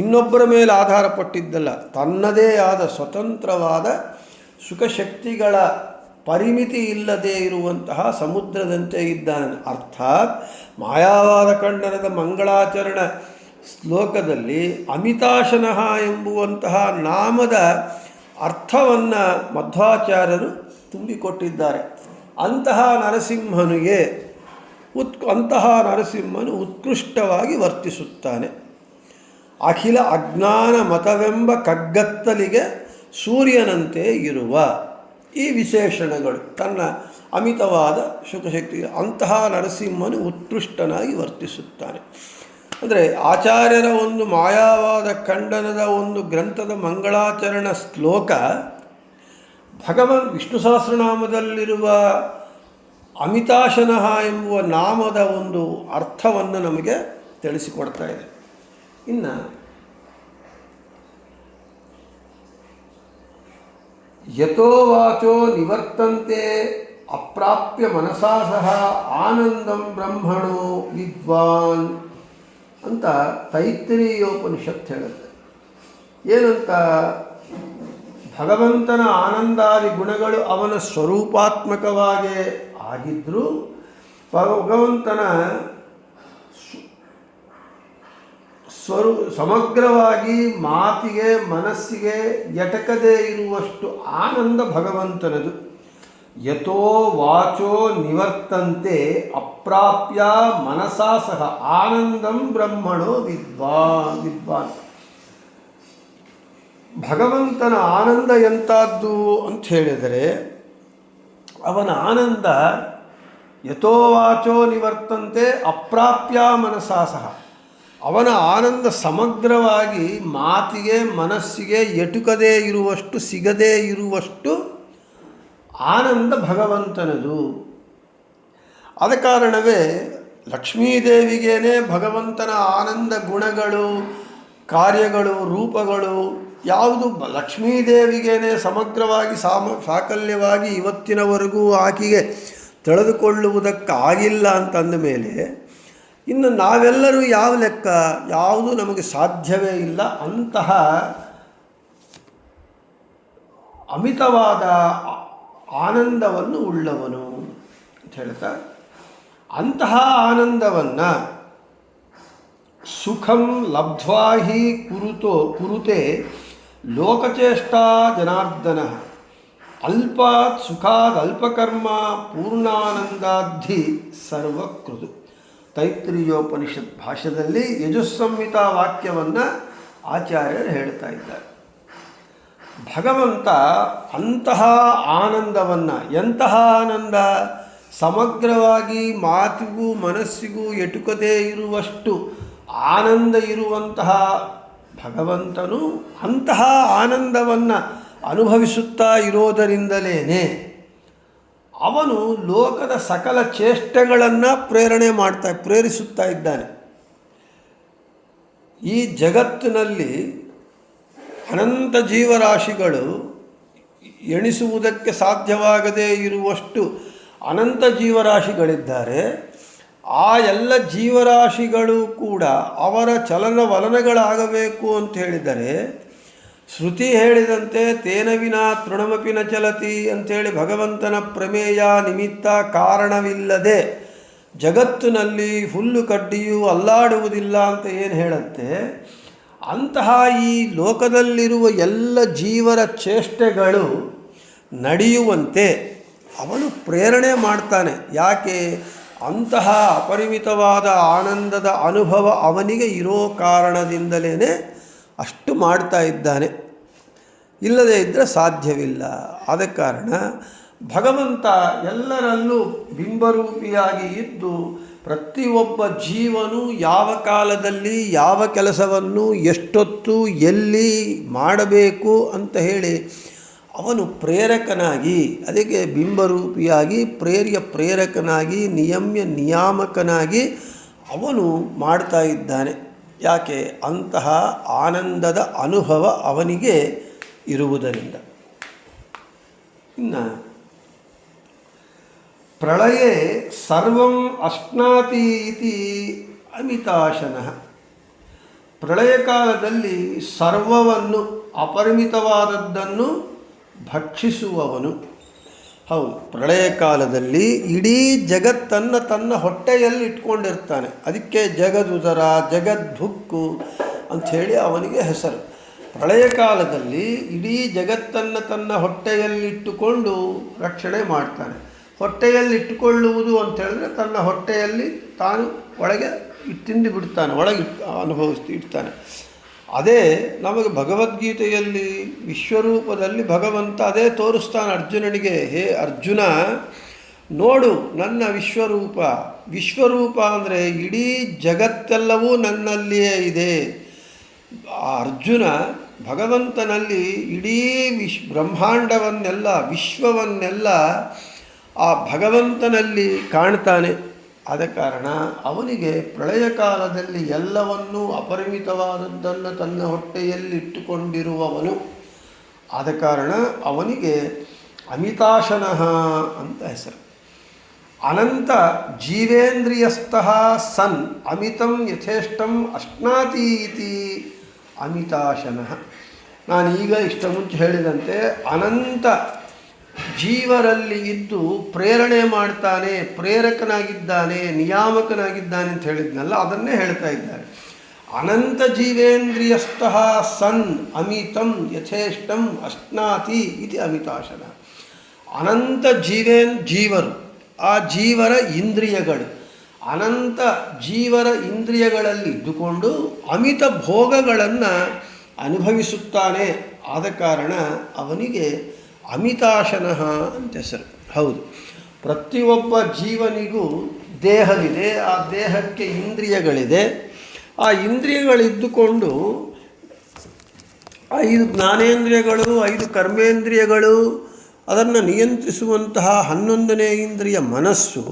ಇನ್ನೊಬ್ಬರ ಮೇಲೆ ಆಧಾರ ಪಟ್ಟಿದ್ದಲ್ಲ, ತನ್ನದೇ ಆದ ಸ್ವತಂತ್ರವಾದ ಸುಖಶಕ್ತಿಗಳ ಪರಿಮಿತಿ ಇಲ್ಲದೆ ಇರುವಂತಹ ಸಮುದ್ರದಂತೆ ಇದ್ದಾನೆ. ಅರ್ಥಾತ್ ಮಾಯಾವಾದ ಖಂಡನದ ಮಂಗಳಾಚರಣ ಶ್ಲೋಕದಲ್ಲಿ ಅಮಿತಾಶನಃ ಎಂಬುವಂತಹ ನಾಮದ ಅರ್ಥವನ್ನು ಮಧ್ವಾಚಾರ್ಯರು ತುಂಬಿಕೊಟ್ಟಿದ್ದಾರೆ. ಅಂತಹ ನರಸಿಂಹನು ಉತ್ಕೃಷ್ಟವಾಗಿ ವರ್ತಿಸುತ್ತಾನೆ. ಅಖಿಲ ಅಜ್ಞಾನ ಮತವೆಂಬ ಕಗ್ಗತ್ತಲಿಗೆ ಸೂರ್ಯನಂತೆ ಇರುವ ಈ ವಿಶೇಷಣಗಳು, ತನ್ನ ಅಮಿತವಾದ ಸುಖಶಕ್ತಿ, ಅಂತಹ ನರಸಿಂಹನು ಉತ್ಕೃಷ್ಟನಾಗಿ ವರ್ತಿಸುತ್ತಾನೆ. ಅಂದರೆ ಆಚಾರ್ಯರ ಒಂದು ಮಾಯಾವಾದ ಖಂಡನದ ಒಂದು ಗ್ರಂಥದ ಮಂಗಳಾಚರಣ ಶ್ಲೋಕ ವಿಷ್ಣು ಸಹಸ್ರನಾಮದಲ್ಲಿರುವ ಅಮಿತಾಶನಃ ಎಂಬುವ ನಾಮದ ಒಂದು ಅರ್ಥವನ್ನು ನಮಗೆ ತಿಳಿಸಿಕೊಡ್ತಾ ಇದೆ. ಇನ್ನು ಯಥೋ ವಾಚೋ ನಿವರ್ತಂತೆ ಅಪ್ರಾಪ್ಯ ಮನಸಾ ಸಹ ಆನಂದಂ ಬ್ರಹ್ಮಣೋ ವಿದ್ವಾನ್ ಅಂತ ತೈತ್ರಿಯೋಪನಿಷತ್ತು ಹೇಳುತ್ತೆ. ಏನಂತ? ಭಗವಂತನ ಆನಂದಾದಿ ಗುಣಗಳು ಅವನ ಸ್ವರೂಪಾತ್ಮಕವಾಗೇ ಆಗಿದ್ದರೂ ಭಗವಂತನ ಸಮಗ್ರವಾಗಿ ಮಾತಿಗೆ ಮನಸ್ಸಿಗೆ ಎಟಕದೇ ಇರುವಷ್ಟು ಆನಂದ ಭಗವಂತನದು. ಯಥೋ ವಾಚೋ ನಿವರ್ತಂತೆ ಅಪ್ರಾಪ್ಯ ಮನಸಾ ಸಹ ಆನಂದಂ ಬ್ರಹ್ಮಣೋ ವಿದ್ವಾನ್. ಭಗವಂತನ ಆನಂದ ಎಂಥದ್ದು ಅಂತ ಹೇಳಿದರೆ, ಅವನ ಆನಂದ ಯಥೋ ವಾಚೋ ನಿವರ್ತಂತೆ ಅಪ್ರಾಪ್ಯ ಮನಸಾ ಸಹ, ಅವನ ಆನಂದ ಸಮಗ್ರವಾಗಿ ಮಾತಿಗೆ ಮನಸ್ಸಿಗೆ ಎಟುಕದೇ ಇರುವಷ್ಟು, ಸಿಗದೇ ಇರುವಷ್ಟು ಆನಂದ ಭಗವಂತನದು. ಆದ ಕಾರಣವೇ ಲಕ್ಷ್ಮೀದೇವಿಗೇನೆ ಭಗವಂತನ ಆನಂದ ಗುಣಗಳು, ಕಾರ್ಯಗಳು, ರೂಪಗಳು ಯಾವುದು ಲಕ್ಷ್ಮೀದೇವಿಗೇನೆ ಸಮಗ್ರವಾಗಿ ಸಾಕಲ್ಯವಾಗಿ ಇವತ್ತಿನವರೆಗೂ ಆಕೆಗೆ ತಿಳಿದುಕೊಳ್ಳುವುದಕ್ಕಾಗಿಲ್ಲ ಅಂತಂದ ಮೇಲೆ ಇನ್ನು ನಾವೆಲ್ಲರೂ ಯಾವ ಲೆಕ್ಕ? ಯಾವುದು ನಮಗೆ ಸಾಧ್ಯವೇ ಇಲ್ಲ. ಅಂತಹ ಅಮಿತವಾದ ಆನಂದವನ್ನು ಉಳ್ಳವನು ಅಂತ ಹೇಳ್ತಾ, ಅಂತಹ ಆನಂದವನ್ನು ಸುಖಂ ಲಬ್ಧ್ವಾ ಹಿ ಕುರುತೆ ಲೋಕಚೇಷ್ಟಾ ಜನಾರ್ದನ ಅಲ್ಪಾತ್ ಸುಖಾದ್ ಅಲ್ಪಕರ್ಮ ಪೂರ್ಣಾನಂದಾಧಿ ಸರ್ವಕೃತು. ತೈತ್ರಿಯೋಪನಿಷತ್ ಭಾಷ್ಯದಲ್ಲಿ ಯಜುಸ್ಸಂಹಿತಾ ವಾಕ್ಯವನ್ನು ಆಚಾರ್ಯರು ಹೇಳ್ತಾ ಇದ್ದಾರೆ. ಭಗವಂತ ಅಂತಹ ಆನಂದವನ್ನು, ಎಂತಹ ಆನಂದ? ಸಮಗ್ರವಾಗಿ ಮಾತಿಗೂ ಮನಸ್ಸಿಗೂ ಎಟುಕದೇ ಇರುವಷ್ಟು ಆನಂದ ಇರುವಂತಹ ಭಗವಂತನು ಅಂತಹ ಆನಂದವನ್ನು ಅನುಭವಿಸುತ್ತಾ ಇರೋದರಿಂದಲೇ ಅವನು ಲೋಕದ ಸಕಲ ಚೇಷ್ಟೆಗಳನ್ನು ಪ್ರೇರಿಸುತ್ತಾ ಇದ್ದಾನೆ. ಈ ಜಗತ್ತಿನಲ್ಲಿ ಅನಂತ ಜೀವರಾಶಿಗಳು, ಎಣಿಸುವುದಕ್ಕೆ ಸಾಧ್ಯವಾಗದೇ ಇರುವಷ್ಟು ಅನಂತ ಜೀವರಾಶಿಗಳಿದ್ದಾರೆ. ಆ ಎಲ್ಲ ಜೀವರಾಶಿಗಳು ಕೂಡ ಅವರ ಚಲನವಲನಗಳಾಗಬೇಕು ಅಂತ ಹೇಳಿದರೆ, ಶ್ರುತಿ ಹೇಳಿದಂತೆ ತೇನ ವಿನಾ ತೃಣಮಪಿ ನ ಚಲತಿ ಅಂಥೇಳಿ ಭಗವಂತನ ಪ್ರಮೇಯ ನಿಮಿತ್ತ ಕಾರಣವಿಲ್ಲದೆ ಜಗತ್ತಿನಲ್ಲಿ ಹುಲ್ಲು ಕಡ್ಡಿಯೂ ಅಲ್ಲಾಡುವುದಿಲ್ಲ ಅಂತ ಏನು ಹೇಳುತ್ತೆ, ಅಂತಹ ಈ ಲೋಕದಲ್ಲಿರುವ ಎಲ್ಲ ಜೀವರ ಚೇಷ್ಟೆಗಳು ನಡೆಯುವಂತೆ ಅವನು ಪ್ರೇರಣೆ ಮಾಡ್ತಾನೆ. ಯಾಕೆ? ಅಂತಹ ಅಪರಿಮಿತವಾದ ಆನಂದದ ಅನುಭವ ಅವನಿಗೆ ಇರೋ ಕಾರಣದಿಂದಲೇ ಅಷ್ಟು ಮಾಡ್ತಾ ಇದ್ದಾನೆ. ಇಲ್ಲದೇ ಇದ್ದರೆ ಸಾಧ್ಯವಿಲ್ಲ. ಆದ ಕಾರಣ ಭಗವಂತ ಎಲ್ಲರಲ್ಲೂ ಬಿಂಬರೂಪಿಯಾಗಿ ಇದ್ದು ಪ್ರತಿಯೊಬ್ಬ ಜೀವನು ಯಾವ ಕಾಲದಲ್ಲಿ ಯಾವ ಕೆಲಸವನ್ನು ಎಷ್ಟೊತ್ತು ಎಲ್ಲಿ ಮಾಡಬೇಕು ಅಂತ ಹೇಳಿ ಅವನು ಪ್ರೇರಕನಾಗಿ, ಅದಕ್ಕೆ ಬಿಂಬರೂಪಿಯಾಗಿ ಪ್ರೇರಕನಾಗಿ ನಿಯಮ್ಯ ನಿಯಾಮಕನಾಗಿ ಅವನು ಮಾಡ್ತಾ ಇದ್ದಾನೆ. ಯಾಕೆ? ಅಂತಹ ಆನಂದದ ಅನುಭವ ಅವನಿಗೆ ಇರುವುದರಿಂದ. ಇನ್ನು ಪ್ರಳಯೇ ಸರ್ವಂ ಅಶ್ನಾತಿ ಇತಿ ಅಮಿತಾಶನಃ. ಪ್ರಳಯ ಕಾಲದಲ್ಲಿ ಸರ್ವವನ್ನು, ಅಪರಿಮಿತವಾದದ್ದನ್ನು ಭಕ್ಷಿಸುವವನು. ಹೌದು, ಪ್ರಳಯ ಕಾಲದಲ್ಲಿ ಇಡೀ ಜಗತ್ತನ್ನು ತನ್ನ ಹೊಟ್ಟೆಯಲ್ಲಿ ಇಟ್ಕೊಂಡಿರ್ತಾನೆ. ಅದಕ್ಕೆ ಜಗದುದರ, ಜಗದ್ಭುಕ್ಕು ಅಂಥೇಳಿ ಅವನಿಗೆ ಹೆಸರು. ಪ್ರಳಯ ಕಾಲದಲ್ಲಿ ಇಡೀ ಜಗತ್ತನ್ನು ತನ್ನ ಹೊಟ್ಟೆಯಲ್ಲಿಟ್ಟುಕೊಂಡು ರಕ್ಷಣೆ ಮಾಡ್ತಾನೆ. ಹೊಟ್ಟೆಯಲ್ಲಿಟ್ಟುಕೊಳ್ಳುವುದು ಅಂತೇಳಿದ್ರೆ ತನ್ನ ಹೊಟ್ಟೆಯಲ್ಲಿ ತಾನು ಒಳಗೆ ತಿಂದು ಬಿಡ್ತಾನೆ, ಒಳಗೆ ಇಡ್ತಾನೆ. ಅದೇ ನಮಗೆ ಭಗವದ್ಗೀತೆಯಲ್ಲಿ ವಿಶ್ವರೂಪದಲ್ಲಿ ಭಗವಂತ ಅದೇ ತೋರಿಸ್ತಾನೆ ಅರ್ಜುನನಿಗೆ. ಹೇ ಅರ್ಜುನ, ನೋಡು ನನ್ನ ವಿಶ್ವರೂಪ. ವಿಶ್ವರೂಪ ಅಂದರೆ ಇಡೀ ಜಗತ್ತೆಲ್ಲವೂ ನನ್ನಲ್ಲಿಯೇ ಇದೆ. ಆ ಅರ್ಜುನ ಭಗವಂತನಲ್ಲಿ ಇಡೀ ಬ್ರಹ್ಮಾಂಡವನ್ನೆಲ್ಲ, ವಿಶ್ವವನ್ನೆಲ್ಲ ಆ ಭಗವಂತನಲ್ಲಿ ಕಾಣ್ತಾನೆ. ಆದ ಕಾರಣ ಅವನಿಗೆ ಪ್ರಳಯ ಕಾಲದಲ್ಲಿ ಎಲ್ಲವನ್ನೂ ಅಪರಿಮಿತವಾದದ್ದನ್ನು ತನ್ನ ಹೊಟ್ಟೆಯಲ್ಲಿ ಇಟ್ಟುಕೊಂಡಿರುವವನು. ಆದ ಕಾರಣ ಅವನಿಗೆ ಅಮಿತಾಶನಃ ಅಂತ ಹೆಸರು. ಅನಂತ ಜೀವೇಂದ್ರಿಯಸ್ಥಃ ಸನ್ ಅಮಿತಂ ಯಥೇಷ್ಟಂ ಅಶ್ನಾತಿ ಇತಿ ಅಮಿತಾಶನಃ. ನಾನೀಗ ಇಷ್ಟ ಮುಂಚೆ ಹೇಳಿದಂತೆ ಅನಂತ ಜೀವರಲ್ಲಿ ಇದ್ದು ಪ್ರೇರಣೆ ಮಾಡ್ತಾನೆ, ಪ್ರೇರಕನಾಗಿದ್ದಾನೆ, ನಿಯಾಮಕನಾಗಿದ್ದಾನೆ ಅಂತ ಹೇಳಿದ್ನಲ್ಲ, ಅದನ್ನೇ ಹೇಳ್ತಾ ಇದ್ದಾರೆ. ಅನಂತ ಜೀವೇಂದ್ರಿಯಸ್ಥಃ ಸನ್ ಅಮಿತಂ ಯಥೇಷ್ಟಂ ಅಶ್ನಾತಿ ಇತಿ ಅಮಿತಾಶನ. ಅನಂತ ಜೀವರು, ಆ ಜೀವರ ಇಂದ್ರಿಯಗಳು, ಅನಂತ ಜೀವರ ಇಂದ್ರಿಯಗಳಲ್ಲಿ ಇದ್ದುಕೊಂಡು ಅಮಿತ ಭೋಗಗಳನ್ನು ಅನುಭವಿಸುತ್ತಾನೆ. ಆದ ಕಾರಣ ಅವನಿಗೆ ಅಮಿತಾಶನಃ ಅಂತ ಹೆಸರು. ಹೌದು, ಪ್ರತಿಯೊಬ್ಬ ಜೀವನಿಗೂ ದೇಹವಿದೆ, ಆ ದೇಹಕ್ಕೆ ಇಂದ್ರಿಯಗಳಿದೆ. ಆ ಇಂದ್ರಿಯಗಳಿದ್ದುಕೊಂಡು 5 ಜ್ಞಾನೇಂದ್ರಿಯಗಳು, 5 ಕರ್ಮೇಂದ್ರಿಯಗಳು, ಅದನ್ನು ನಿಯಂತ್ರಿಸುವಂತಹ 11ನೇ ಇಂದ್ರಿಯ ಮನಸ್ಸು,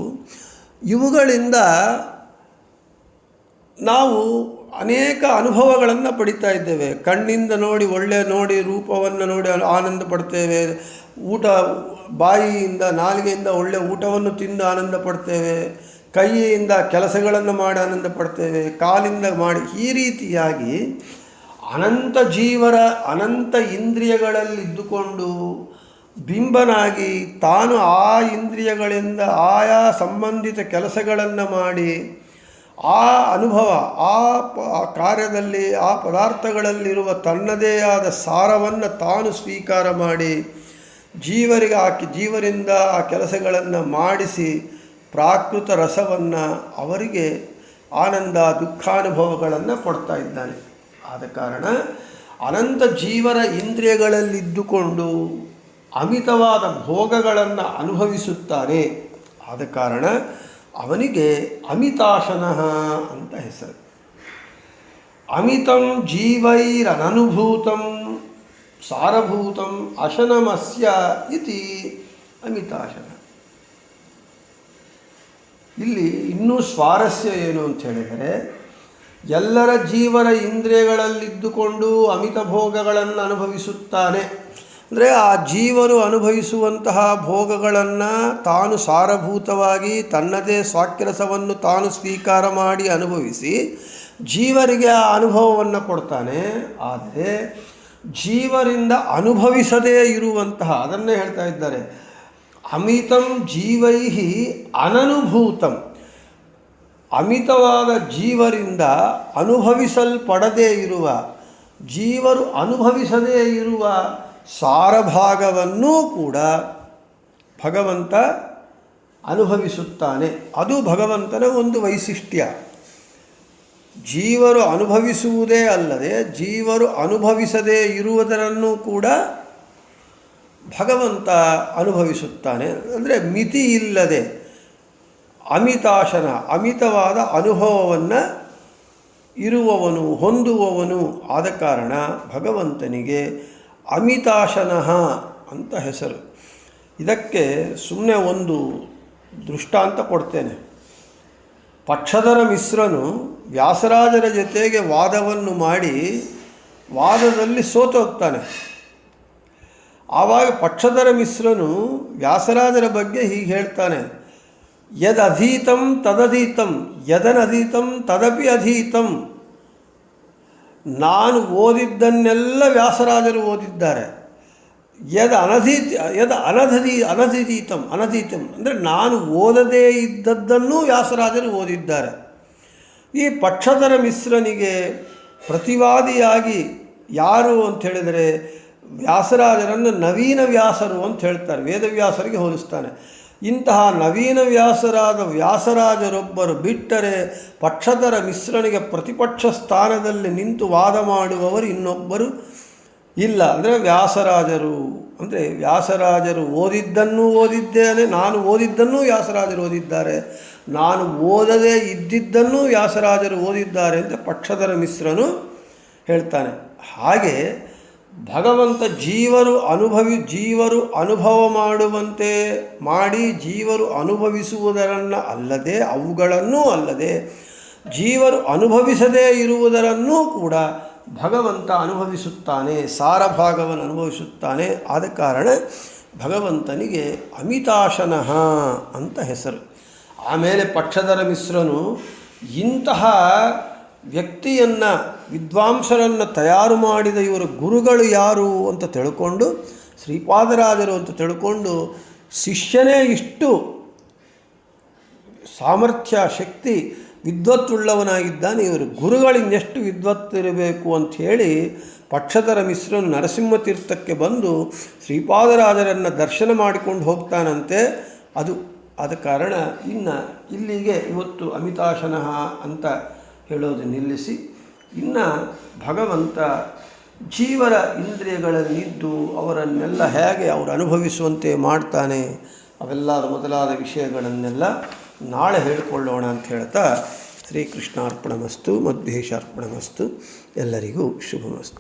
ಇವುಗಳಿಂದ ನಾವು ಅನೇಕ ಅನುಭವಗಳನ್ನು ಪಡಿತಾ ಇದ್ದೇವೆ. ಕಣ್ಣಿಂದ ನೋಡಿ, ನೋಡಿ ರೂಪವನ್ನು ನೋಡಿ ಆನಂದ ಪಡ್ತೇವೆ. ಬಾಯಿಯಿಂದ, ನಾಲಿಗೆಯಿಂದ ಒಳ್ಳೆಯ ಊಟವನ್ನು ತಿಂದು ಆನಂದ ಪಡ್ತೇವೆ. ಕೈಯಿಂದ ಕೆಲಸಗಳನ್ನು ಮಾಡಿ ಆನಂದ ಪಡ್ತೇವೆ. ಕಾಲಿಂದ ಮಾಡಿ, ಈ ರೀತಿಯಾಗಿ ಅನಂತ ಜೀವರ ಅನಂತ ಇಂದ್ರಿಯಗಳಲ್ಲಿದ್ದುಕೊಂಡು ಬಿಂಬನಾಗಿ ತಾನು ಆ ಇಂದ್ರಿಯಗಳಿಂದ ಆಯಾ ಸಂಬಂಧಿತ ಕೆಲಸಗಳನ್ನು ಮಾಡಿ ಆ ಅನುಭವ, ಆ ಕಾರ್ಯದಲ್ಲಿ, ಆ ಪದಾರ್ಥಗಳಲ್ಲಿರುವ ತನ್ನದೇ ಆದ ಸಾರವನ್ನು ತಾನು ಸ್ವೀಕಾರ ಮಾಡಿ ಜೀವರಿಂದ ಆ ಕೆಲಸಗಳನ್ನು ಮಾಡಿಸಿ ಪ್ರಾಕೃತ ರಸವನ್ನು ಅವರಿಗೆ ಆನಂದ ದುಃಖಾನುಭವಗಳನ್ನು ಕೊಡ್ತಾ ಇದ್ದಾನೆ. ಆದ ಕಾರಣ ಅನಂತ ಜೀವರ ಇಂದ್ರಿಯಗಳಲ್ಲಿದ್ದುಕೊಂಡು ಅಮಿತವಾದ ಭೋಗಗಳನ್ನು ಅನುಭವಿಸುತ್ತಾನೆ. ಆದ ಕಾರಣ ಅವನಿಗೆ ಅಮಿತಾಶನಃ ಅಂತ ಹೆಸರು. ಅಮಿತಂ ಜೀವೈರನನುಭೂತಂ ಸಾರಭೂತಂ ಅಶನಮಸ್ಯ ಇತಿ ಅಮಿತಾಶನ. ಇಲ್ಲಿ ಇನ್ನೂ ಸ್ವಾರಸ್ಯ ಏನು ಅಂತ ಹೇಳಿದರೆ, ಎಲ್ಲರ ಜೀವರ ಇಂದ್ರಿಯಗಳಲ್ಲಿದ್ದುಕೊಂಡು ಅಮಿತ ಭೋಗಗಳನ್ನು ಅನುಭವಿಸುತ್ತಾನೆ. ಅಂದರೆ ಆ ಜೀವರು ಅನುಭವಿಸುವಂತಹ ಭೋಗಗಳನ್ನು ತಾನು ಸಾರಭೂತವಾಗಿ ತನ್ನದೇ ಸ್ವಾಕ್ಯರಸವನ್ನು ತಾನು ಸ್ವೀಕಾರ ಮಾಡಿ ಅನುಭವಿಸಿ ಜೀವರಿಗೆ ಆ ಅನುಭವವನ್ನು ಕೊಡ್ತಾನೆ. ಆದರೆ ಜೀವರಿಂದ ಅನುಭವಿಸದೇ ಇರುವಂತಹ, ಅದನ್ನೇ ಹೇಳ್ತಾ ಇದ್ದಾರೆ, ಅಮಿತಂ ಜೀವೈಹಿ ಅನನುಭೂತಂ. ಅಮಿತವಾದ ಜೀವರಿಂದ ಅನುಭವಿಸಲ್ಪಡದೇ ಇರುವ, ಜೀವರು ಅನುಭವಿಸದೇ ಇರುವ ಸಾರಭಾಗವನ್ನೂ ಕೂಡ ಭಗವಂತ ಅನುಭವಿಸುತ್ತಾನೆ. ಅದು ಭಗವಂತನ ಒಂದು ವೈಶಿಷ್ಟ್ಯ. ಜೀವರು ಅನುಭವಿಸುವುದೇ ಅಲ್ಲದೆ ಜೀವರು ಅನುಭವಿಸದೇ ಇರುವುದರನ್ನು ಕೂಡ ಭಗವಂತ ಅನುಭವಿಸುತ್ತಾನೆ. ಅಂದರೆ ಮಿತಿ ಇಲ್ಲದೆ ಅಮಿತಾಶನ, ಅಮಿತವಾದ ಅನುಭವವನ್ನು ಇರುವವನು, ಹೊಂದುವವನು. ಆದ ಕಾರಣ ಭಗವಂತನಿಗೆ ಅಮಿತಾಶನಃ ಅಂತ ಹೆಸರು. ಇದಕ್ಕೆ ಸುಮ್ಮನೆ ಒಂದು ದೃಷ್ಟಾಂತ ಕೊಡ್ತೇನೆ. ಪಕ್ಷಧರ ಮಿಶ್ರನು ವ್ಯಾಸರಾಜರ ಜೊತೆಗೆ ವಾದವನ್ನು ಮಾಡಿ ವಾದದಲ್ಲಿ ಸೋತೋಗ್ತಾನೆ. ಆವಾಗ ಪಕ್ಷಧರ ಮಿಶ್ರನು ವ್ಯಾಸರಾಜರ ಬಗ್ಗೆ ಹೀಗೆ ಹೇಳ್ತಾನೆ, ಯದಧೀತಂ ತದಧೀತಂ ಯದನಧೀತಂ ತದಪಿ ಅಧೀತಂ. ನಾನು ಓದಿದ್ದನ್ನೆಲ್ಲ ವ್ಯಾಸರಾಜರು ಓದಿದ್ದಾರೆ. ಅನಧೀತಂ ಅಂದರೆ ನಾನು ಓದದೇ ಇದ್ದದ್ದನ್ನೂ ವ್ಯಾಸರಾಜರು ಓದಿದ್ದಾರೆ. ಈ ಪಕ್ಷಧರ ಮಿಶ್ರನಿಗೆ ಪ್ರತಿವಾದಿಯಾಗಿ ಯಾರು ಅಂತ ಹೇಳಿದರೆ ವ್ಯಾಸರಾಜರನ್ನು ನವೀನ ವ್ಯಾಸರು ಅಂತ ಹೇಳ್ತಾರೆ. ವೇದವ್ಯಾಸರಿಗೆ ಹೋಲಿಸ್ತಾನೆ. ಇಂತಹ ನವೀನ ವ್ಯಾಸರಾದ ವ್ಯಾಸರಾಜರೊಬ್ಬರು ಬಿಟ್ಟರೆ ಪಕ್ಷಧರ ಮಿಶ್ರನಿಗೆ ಪ್ರತಿಪಕ್ಷ ಸ್ಥಾನದಲ್ಲಿ ನಿಂತು ವಾದ ಮಾಡುವವರು ಇನ್ನೊಬ್ಬರು ಇಲ್ಲ. ಅಂದರೆ ವ್ಯಾಸರಾಜರು, ಅಂದರೆ ವ್ಯಾಸರಾಜರು ಓದಿದ್ದನ್ನೂ ಓದಿದ್ದೇನೆ, ನಾನು ಓದಿದ್ದನ್ನೂ ವ್ಯಾಸರಾಜರು ಓದಿದ್ದಾರೆ, ನಾನು ಓದದೇ ಇದ್ದಿದ್ದನ್ನೂ ವ್ಯಾಸರಾಜರು ಓದಿದ್ದಾರೆ ಅಂತ ಪಕ್ಷಧರ ಮಿಶ್ರನು ಹೇಳ್ತಾನೆ. ಹಾಗೆ ಭಗವಂತ ಜೀವರು ಅನುಭವ ಮಾಡುವಂತೆ ಮಾಡಿ ಜೀವರು ಅನುಭವಿಸುವುದರನ್ನು ಅಲ್ಲದೆ, ಅವುಗಳನ್ನೂ ಅಲ್ಲದೆ ಜೀವರು ಅನುಭವಿಸದೇ ಇರುವುದರನ್ನೂ ಕೂಡ ಭಗವಂತ ಅನುಭವಿಸುತ್ತಾನೆ, ಸಾರಭಾಗವನ್ನು ಅನುಭವಿಸುತ್ತಾನೆ. ಆದ ಕಾರಣ ಭಗವಂತನಿಗೆ ಅಮಿತಾಶನಃ ಅಂತ ಹೆಸರು. ಆಮೇಲೆ ಪಕ್ಷಧರ ಮಿಶ್ರನು ಇಂತಹ ವ್ಯಕ್ತಿಯನ್ನು ವಿದ್ವಾಂಸರನ್ನು ತಯಾರು ಮಾಡಿದ ಇವರು ಗುರುಗಳು ಯಾರು ಅಂತ ತಿಳ್ಕೊಂಡು, ಶ್ರೀಪಾದರಾಜರು ಅಂತ ತಿಳ್ಕೊಂಡು, ಶಿಷ್ಯನೇ ಇಷ್ಟು ಸಾಮರ್ಥ್ಯ, ಶಕ್ತಿ, ವಿದ್ವತ್ತುಳ್ಳವನಾಗಿದ್ದಾನೆ, ಇವರು ಗುರುಗಳಿಂದೆಷ್ಟು ವಿದ್ವತ್ತಿರಬೇಕು ಅಂಥೇಳಿ ಪಕ್ಷಧರ ಮಿಶ್ರನು ನರಸಿಂಹತೀರ್ಥಕ್ಕೆ ಬಂದು ಶ್ರೀಪಾದರಾಜರನ್ನು ದರ್ಶನ ಮಾಡಿಕೊಂಡು ಹೋಗ್ತಾನಂತೆ. ಆದ ಕಾರಣ ಇನ್ನು ಇಲ್ಲಿಗೆ ಇವತ್ತು ಅಮಿತಾಶನಃ ಅಂತ ಹೇಳೋದು ನಿಲ್ಲಿಸಿ, ಇನ್ನು ಭಗವಂತ ಜೀವರ ಇಂದ್ರಿಯಗಳಲ್ಲಿದ್ದು ಅವರನ್ನೆಲ್ಲ ಹೇಗೆ ಅವರು ಅನುಭವಿಸುವಂತೆ ಮಾಡ್ತಾನೆ ಅವೆಲ್ಲ ಮೊದಲಾದ ವಿಷಯಗಳನ್ನೆಲ್ಲ ನಾಳೆ ಹೇಳಿಕೊಳ್ಳೋಣ ಅಂತ ಹೇಳ್ತಾ, ಶ್ರೀಕೃಷ್ಣಾರ್ಪಣಮಸ್ತು, ಮಧ್ವೇಶಾರ್ಪಣಮಸ್ತು, ಎಲ್ಲರಿಗೂ ಶುಭಮಸ್ತು.